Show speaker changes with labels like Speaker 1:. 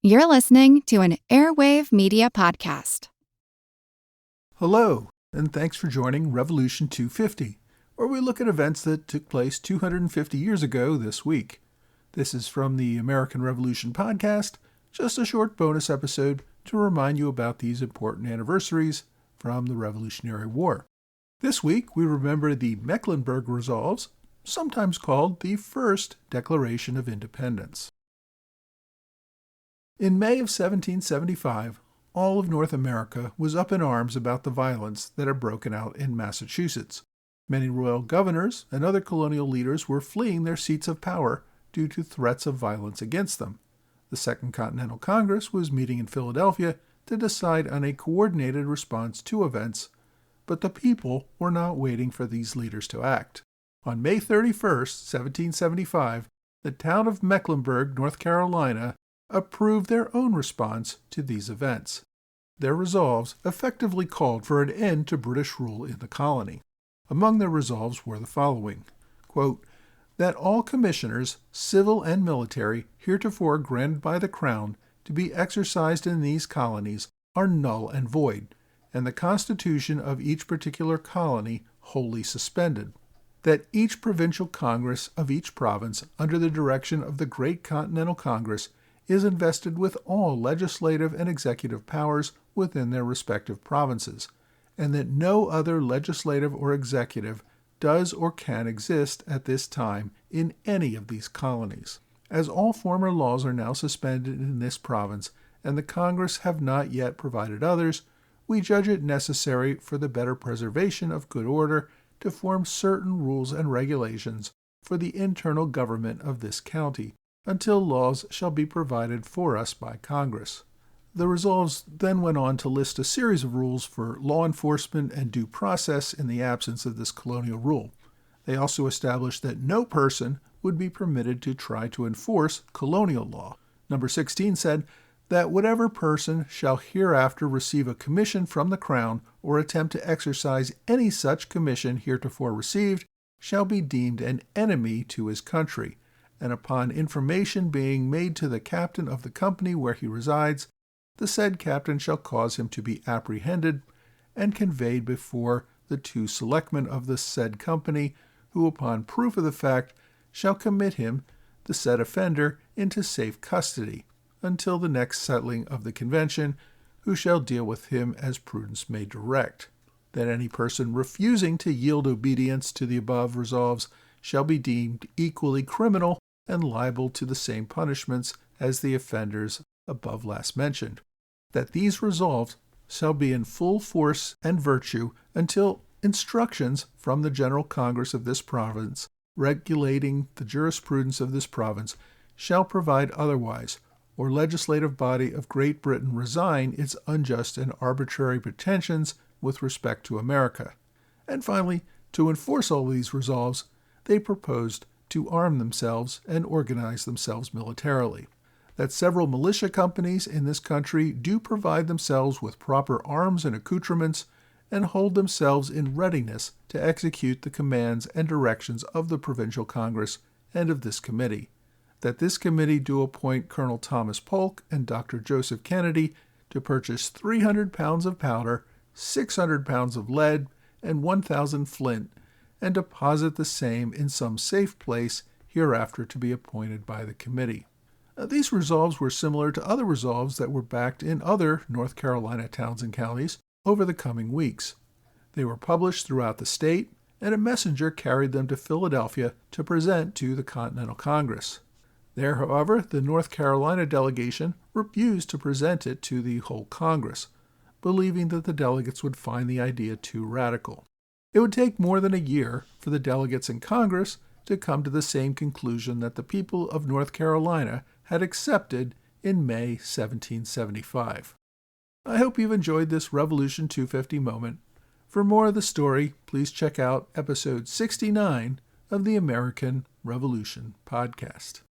Speaker 1: You're listening to an Airwave Media Podcast.
Speaker 2: Hello, and thanks for joining Revolution 250, where we look at events that took place 250 years ago this week. This is from the American Revolution Podcast, just a short bonus episode to remind you about these important anniversaries from the Revolutionary War. This week, we remember the Mecklenburg Resolves, sometimes called the First Declaration of Independence. In May of 1775, all of North America was up in arms about the violence that had broken out in Massachusetts. Many royal governors and other colonial leaders were fleeing their seats of power due to threats of violence against them. The Second Continental Congress was meeting in Philadelphia to decide on a coordinated response to events, but the people were not waiting for these leaders to act. On May 31st, 1775, the town of Mecklenburg, North Carolina, approved their own response to these events. Their resolves effectively called for an end to British rule in the colony. Among their resolves were the following, quote, that all commissioners, civil and military, heretofore granted by the Crown to be exercised in these colonies are null and void, and the constitution of each particular colony wholly suspended. That each provincial congress of each province, under the direction of the Great Continental Congress, is invested with all legislative and executive powers within their respective provinces, and that no other legislative or executive does or can exist at this time in any of these colonies. As all former laws are now suspended in this province, and the Congress have not yet provided others, we judge it necessary for the better preservation of good order to form certain rules and regulations for the internal government of this county, until laws shall be provided for us by Congress. The resolves then went on to list a series of rules for law enforcement and due process in the absence of this colonial rule. They also established that no person would be permitted to try to enforce colonial law. Number 16 said that whatever person shall hereafter receive a commission from the Crown or attempt to exercise any such commission heretofore received shall be deemed an enemy to his country, and upon information being made to the captain of the company where he resides, the said captain shall cause him to be apprehended and conveyed before the two selectmen of the said company, who upon proof of the fact shall commit him, the said offender, into safe custody, until the next settling of the convention, who shall deal with him as prudence may direct. That any person refusing to yield obedience to the above resolves shall be deemed equally criminal and liable to the same punishments as the offenders above last mentioned. That these resolves shall be in full force and virtue until instructions from the General Congress of this province, regulating the jurisprudence of this province, shall provide otherwise, or legislative body of Great Britain resign its unjust and arbitrary pretensions with respect to America. And finally, to enforce all these resolves, they proposed to arm themselves and organize themselves militarily. That several militia companies in this country do provide themselves with proper arms and accoutrements and hold themselves in readiness to execute the commands and directions of the Provincial Congress and of this committee. That this committee do appoint Colonel Thomas Polk and Dr. Joseph Kennedy to purchase 300 pounds of powder, 600 pounds of lead, and 1,000 flint, and deposit the same in some safe place hereafter to be appointed by the committee. These resolves were similar to other resolves that were backed in other North Carolina towns and counties over the coming weeks. They were published throughout the state, and a messenger carried them to Philadelphia to present to the Continental Congress. There, however, the North Carolina delegation refused to present it to the whole Congress, believing that the delegates would find the idea too radical. It would take more than a year for the delegates in Congress to come to the same conclusion that the people of North Carolina had accepted in May 1775. I hope you've enjoyed this Revolution 250 moment. For more of the story, please check out episode 69 of the American Revolution Podcast.